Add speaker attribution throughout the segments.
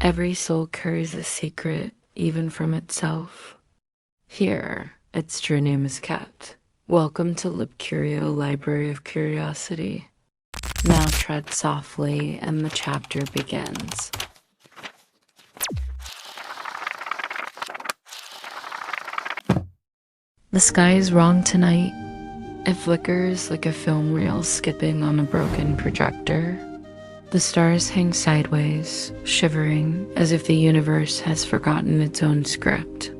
Speaker 1: Every soul carries a secret, even from itself. Here, its true name is kept. Welcome to LibCurio, Library of Curiosity. Now tread softly and the chapter begins. The sky is wrong tonight. It flickers like a film reel skipping on a broken projector. The stars hang sideways, shivering as if the universe has forgotten its own script.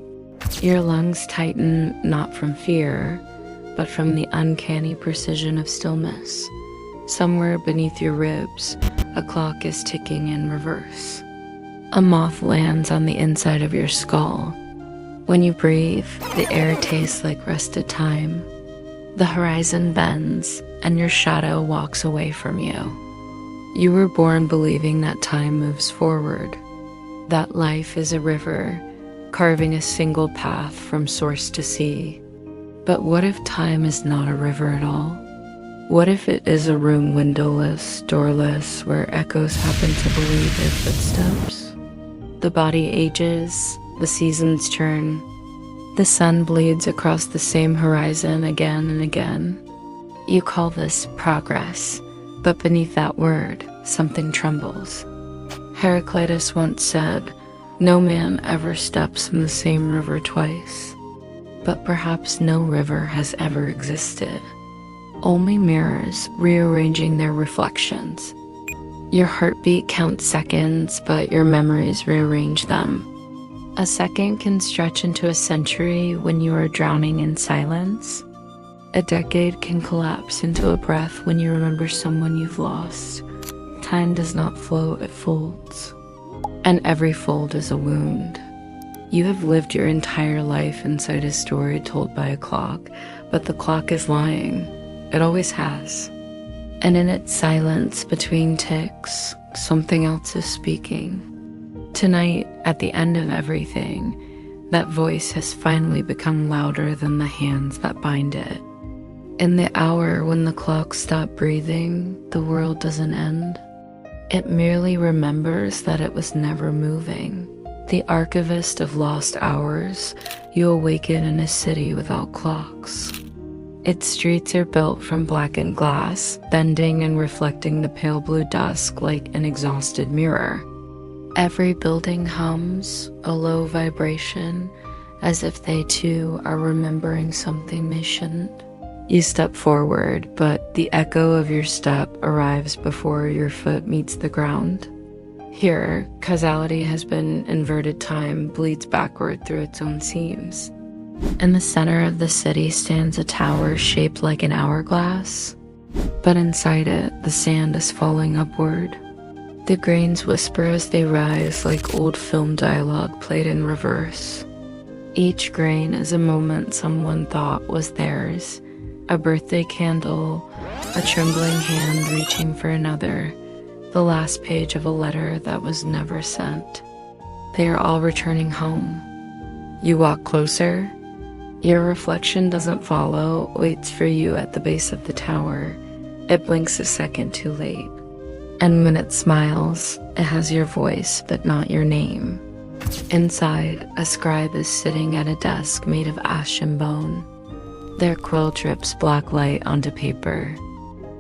Speaker 1: Your lungs tighten not from fear, but from the uncanny precision of stillness. Somewhere beneath your ribs, a clock is ticking in reverse. A moth lands on the inside of your skull. When you breathe, the air tastes like rested time. The horizon bends, and your shadow walks away from you. You were born believing that time moves forward, that life is a river, carving a single path from source to sea. But what if time is not a river at all? What if it is a room windowless, doorless, where echoes happen to believe their footsteps? The body ages, the seasons turn, the sun bleeds across the same horizon again and again. You call this progress, but beneath that word, something trembles. Heraclitus once said, "No man ever steps in the same river twice." But perhaps no river has ever existed. Only mirrors rearranging their reflections. Your heartbeat counts seconds, but your memories rearrange them. A second can stretch into a century when you are drowning in silence. A decade can collapse into a breath when you remember someone you've lost. Time does not flow, it folds. And every fold is a wound. You have lived your entire life inside a story told by a clock, but the clock is lying. It always has. And in its silence between ticks, something else is speaking. Tonight, at the end of everything, that voice has finally become louder than the hands that bind it. In the hour when the clock stopped breathing, the world doesn't end. It merely remembers that it was never moving. The archivist of lost hours, you awaken in a city without clocks. Its streets are built from blackened glass, bending and reflecting the pale blue dusk like an exhausted mirror. Every building hums, a low vibration, as if they too are remembering something they shouldn't. You step forward, but the echo of your step arrives before your foot meets the ground. Here, causality has been inverted, time bleeds backward through its own seams. In the center of the city stands a tower shaped like an hourglass, but inside it, the sand is falling upward. The grains whisper as they rise like old film dialogue played in reverse. Each grain is a moment someone thought was theirs, a birthday candle, a trembling hand reaching for another, the last page of a letter that was never sent. They are all returning home. You walk closer. Your reflection doesn't follow, waits for you at the base of the tower. It blinks a second too late. And when it smiles, it has your voice, but not your name. Inside, a scribe is sitting at a desk made of ash and bone. Their quill drips black light onto paper.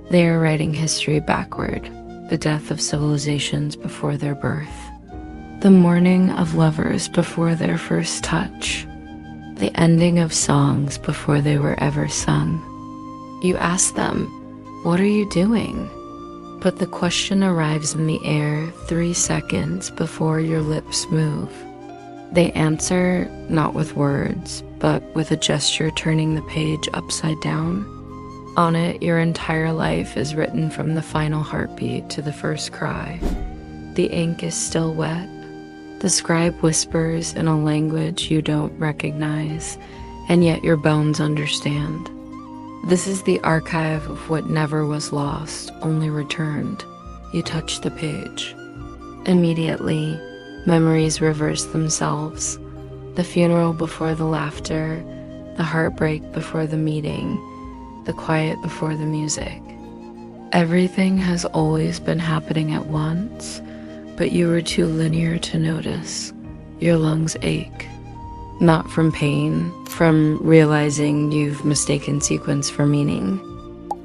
Speaker 1: They are writing history backward, the death of civilizations before their birth, the mourning of lovers before their first touch, the ending of songs before they were ever sung. You ask them, "What are you doing?" But the question arrives in the air 3 seconds before your lips move. They answer, not with words, but with a gesture turning the page upside down. On it, your entire life is written from the final heartbeat to the first cry. The ink is still wet. The scribe whispers in a language you don't recognize, and yet your bones understand. This is the archive of what never was lost, only returned. You touch the page. Immediately, memories reverse themselves. The funeral before the laughter, the heartbreak before the meeting, the quiet before the music. Everything has always been happening at once, but you were too linear to notice. Your lungs ache. Not from pain, from realizing you've mistaken sequence for meaning.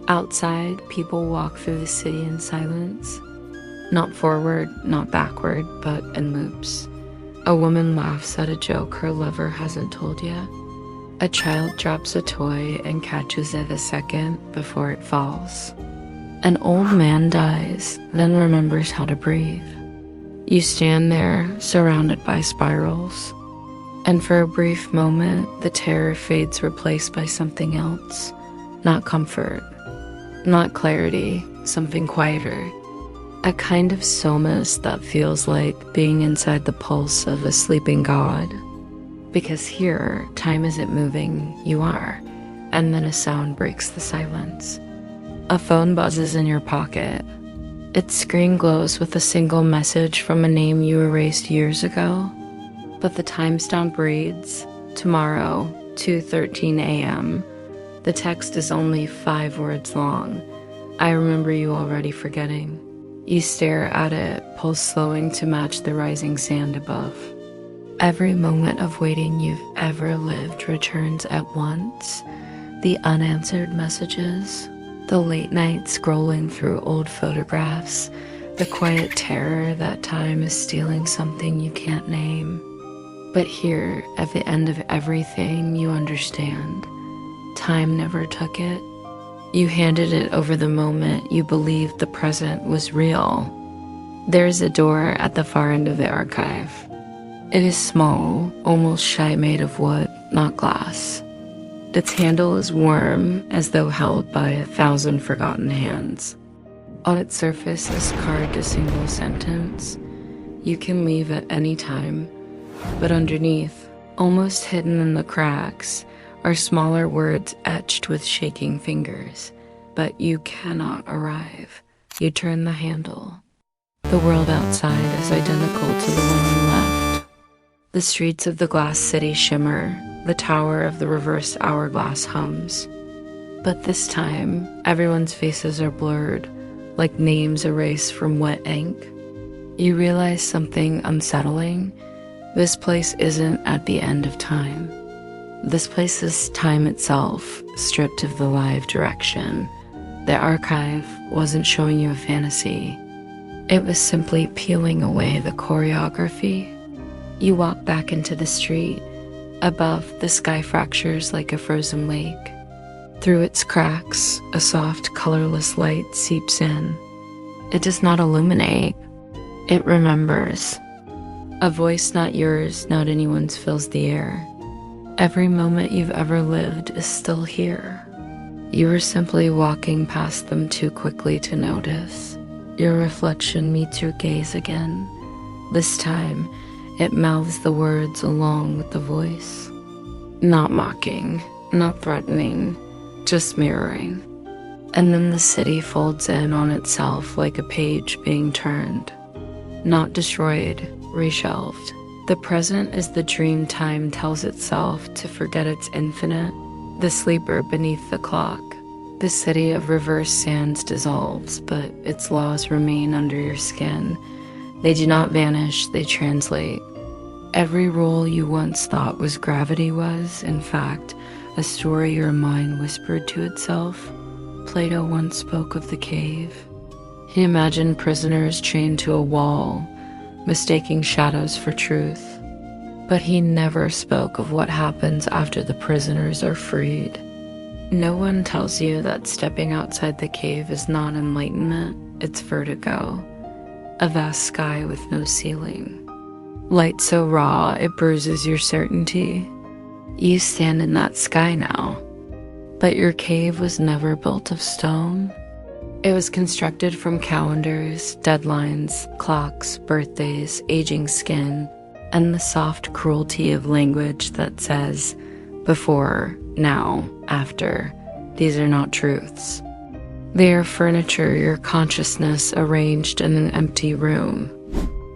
Speaker 1: Outside, people walk through the city in silence. Not forward, not backward, but in loops. A woman laughs at a joke her lover hasn't told yet. A child drops a toy and catches it a second before it falls. An old man dies, then remembers how to breathe. You stand there, surrounded by spirals. And for a brief moment, the terror fades, replaced by something else. Not comfort, not clarity, something quieter. A kind of stillness that feels like being inside the pulse of a sleeping god. Because here, time isn't moving, you are. And then a sound breaks the silence. A phone buzzes in your pocket. Its screen glows with a single message from a name you erased years ago. But the timestamp reads, tomorrow, 2:13 a.m. The text is only 5 words long. I remember you already forgetting. You stare at it, pulse slowing to match the rising sand above. Every moment of waiting you've ever lived returns at once. The unanswered messages, the late night scrolling through old photographs, the quiet terror that time is stealing something you can't name. But here, at the end of everything, you understand. Time never took it. You handed it over the moment you believed the present was real. There's a door at the far end of the archive. It is small, almost shy, made of wood, not glass. Its handle is warm, as though held by 1,000 forgotten hands. On its surface is carved a single sentence. You can leave at any time, but underneath, almost hidden in the cracks, are smaller words etched with shaking fingers. But you cannot arrive. You turn the handle. The world outside is identical to the one you left. The streets of the glass city shimmer. The tower of the reversed hourglass hums. But this time, everyone's faces are blurred, like names erased from wet ink. You realize something unsettling. This place isn't at the end of time. This place is time itself, stripped of the live direction. The archive wasn't showing you a fantasy. It was simply peeling away the choreography. You walk back into the street. Above, the sky fractures like a frozen lake. Through its cracks, a soft, colorless light seeps in. It does not illuminate. It remembers. A voice not yours, not anyone's, fills the air. Every moment you've ever lived is still here. You were simply walking past them too quickly to notice. Your reflection meets your gaze again. This time, it mouths the words along with the voice. Not mocking, not threatening, just mirroring. And then the city folds in on itself like a page being turned. Not destroyed, reshelved. The present is the dream time tells itself to forget it's infinite, the sleeper beneath the clock. The city of reverse sands dissolves, but its laws remain under your skin. They do not vanish, they translate. Every rule you once thought was gravity was, in fact, a story your mind whispered to itself. Plato once spoke of the cave. He imagined prisoners chained to a wall, mistaking shadows for truth. But he never spoke of what happens after the prisoners are freed. No one tells you that stepping outside the cave is not enlightenment, it's vertigo. A vast sky with no ceiling. Light so raw, it bruises your certainty. You stand in that sky now. But your cave was never built of stone. It was constructed from calendars, deadlines, clocks, birthdays, aging skin, and the soft cruelty of language that says, before, now, after. These are not truths. They are furniture, your consciousness arranged in an empty room.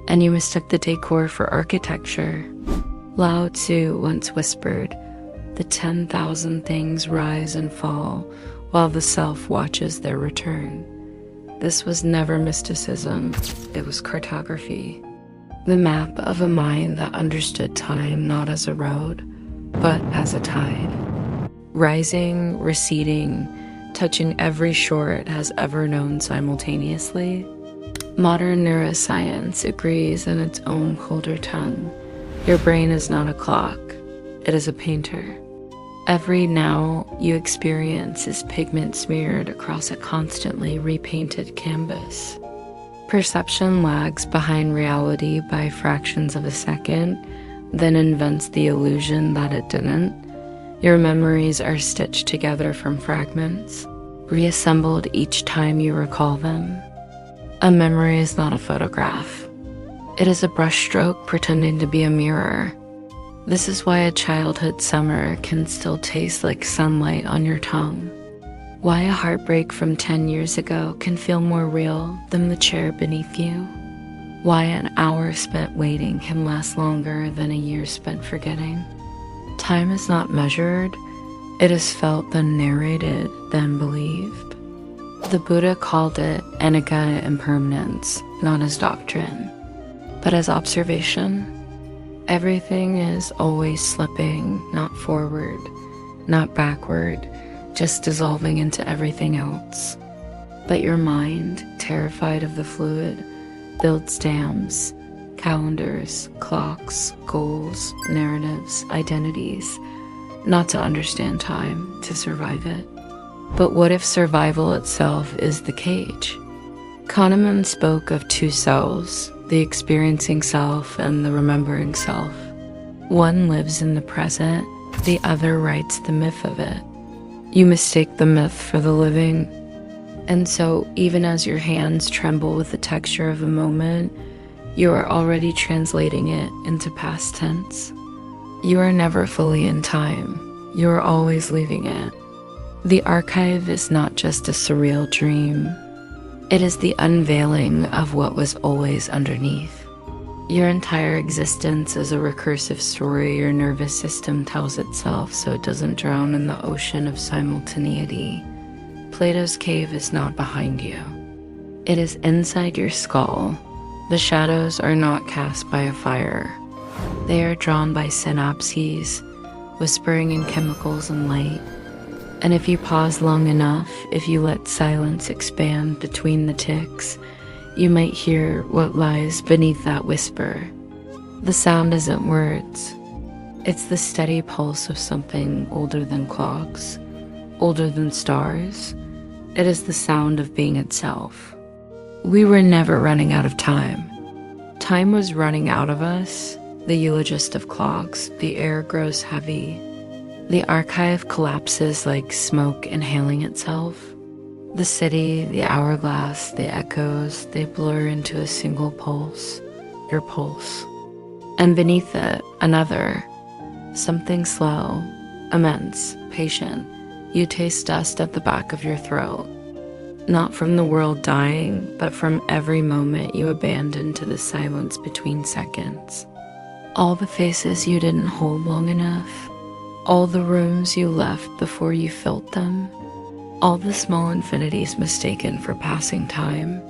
Speaker 1: And you mistook the decor for architecture. Lao Tzu once whispered, the 10,000 things rise and fall while the self watches their return. This was never mysticism, it was cartography. The map of a mind that understood time not as a road, but as a tide. Rising, receding, touching every shore it has ever known simultaneously. Modern neuroscience agrees in its own colder tongue. Your brain is not a clock, it is a painter. Every now you experience is pigment smeared across a constantly repainted canvas. Perception lags behind reality by fractions of a second, then invents the illusion that it didn't. Your memories are stitched together from fragments, reassembled each time you recall them. A memory is not a photograph. It is a brushstroke pretending to be a mirror. This is why a childhood summer can still taste like sunlight on your tongue. Why a heartbreak from 10 years ago can feel more real than the chair beneath you. Why an hour spent waiting can last longer than a year spent forgetting. Time is not measured, it is felt, then narrated, then believed. The Buddha called it anicca impermanence, not as doctrine, but as observation. Everything is always slipping, not forward, not backward, just dissolving into everything else. But your mind, terrified of the fluid, builds dams, calendars, clocks, goals, narratives, identities, not to understand time, to survive it. But what if survival itself is the cage? Kahneman spoke of two selves, the experiencing self and the remembering self. One lives in the present, the other writes the myth of it. You mistake the myth for the living. And so, even as your hands tremble with the texture of a moment, you are already translating it into past tense. You are never fully in time. You are always leaving it. The archive is not just a surreal dream. It is the unveiling of what was always underneath. Your entire existence is a recursive story your nervous system tells itself so it doesn't drown in the ocean of simultaneity. Plato's cave is not behind you. It is inside your skull. The shadows are not cast by a fire. They are drawn by synapses, whispering in chemicals and light. And if you pause long enough, if you let silence expand between the ticks, you might hear what lies beneath that whisper. The sound isn't words. It's the steady pulse of something older than clocks, older than stars. It is the sound of being itself. We were never running out of time. Time was running out of us. The eulogist of clocks, the air grows heavy. The archive collapses like smoke inhaling itself. The city, the hourglass, the echoes, they blur into a single pulse, your pulse. And beneath it, another, something slow, immense, patient. You taste dust at the back of your throat. Not from the world dying, but from every moment you abandon to the silence between seconds. All the faces you didn't hold long enough. All the rooms you left before you filled them. All the small infinities mistaken for passing time.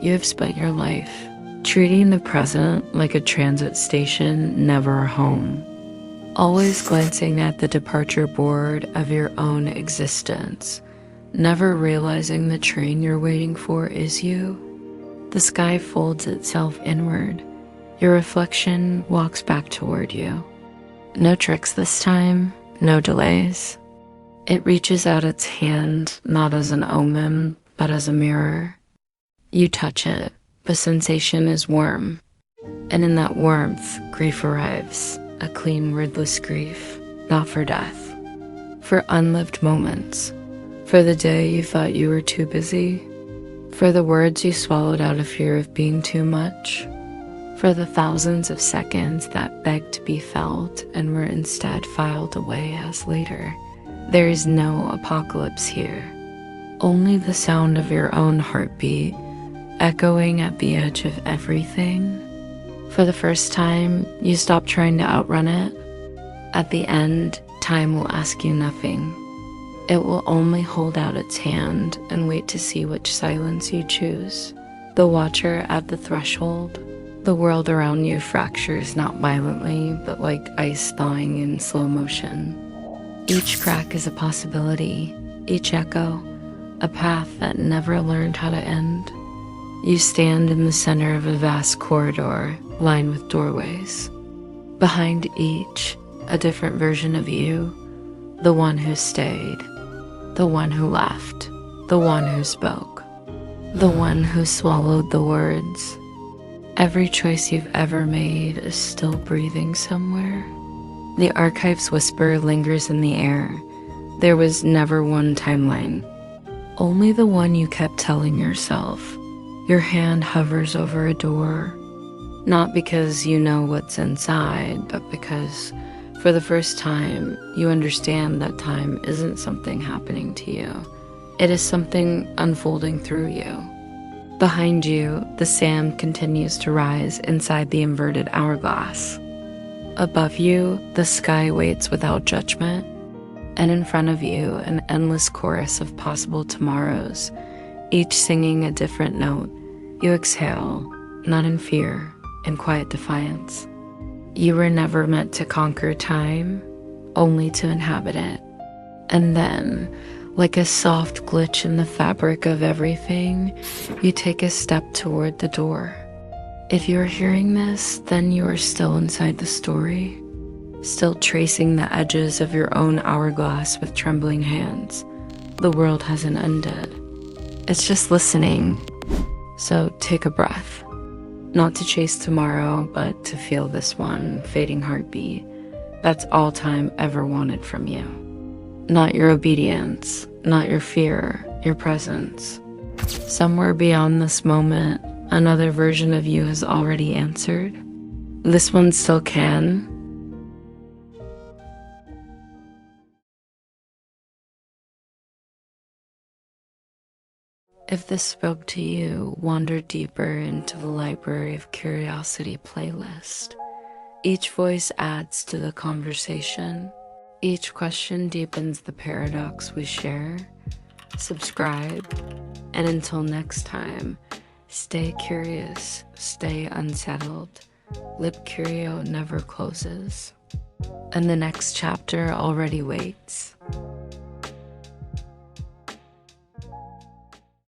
Speaker 1: You have spent your life treating the present like a transit station, never a home. Always glancing at the departure board of your own existence, never realizing the train you're waiting for is you. The sky folds itself inward. Your reflection walks back toward you. No tricks this time, no delays. It reaches out its hand, not as an omen, but as a mirror. You touch it. The sensation is warm. And in that warmth, grief arrives. A clean, wordless grief. Not for death. For unlived moments. For the day you thought you were too busy. For the words you swallowed out of fear of being too much. For the thousands of seconds that begged to be felt and were instead filed away as later. There is no apocalypse here. Only the sound of your own heartbeat, echoing at the edge of everything. For the first time, you stop trying to outrun it. At the end, time will ask you nothing. It will only hold out its hand and wait to see which silence you choose. The watcher at the threshold, the world around you fractures not violently, but like ice thawing in slow motion. Each crack is a possibility, each echo, a path that never learned how to end. You stand in the center of a vast corridor lined with doorways. Behind each, a different version of you, the one who stayed, the one who left, the one who spoke, the one who swallowed the words. Every choice you've ever made is still breathing somewhere. The archive's whisper lingers in the air. There was never one timeline, only the one you kept telling yourself. Your hand hovers over a door, not because you know what's inside, but because for the first time, you understand that time isn't something happening to you. It is something unfolding through you. Behind you, the sand continues to rise inside the inverted hourglass. Above you, the sky waits without judgment, and in front of you, an endless chorus of possible tomorrows, each singing a different note. You exhale, not in fear, in quiet defiance. You were never meant to conquer time, only to inhabit it. And then, like a soft glitch in the fabric of everything, you take a step toward the door. If you're hearing this, then you are still inside the story, still tracing the edges of your own hourglass with trembling hands. The world hasn't ended. It's just listening. So take a breath. Not to chase tomorrow, but to feel this one fading heartbeat. That's all time ever wanted from you. Not your obedience, not your fear, your presence. Somewhere beyond this moment, another version of you has already answered. This one still can. If this spoke to you, wander deeper into the Library of Curiosity playlist. Each voice adds to the conversation. Each question deepens the paradox we share. Subscribe, and until next time, stay curious, stay unsettled. LibCurio never closes, and the next chapter already waits.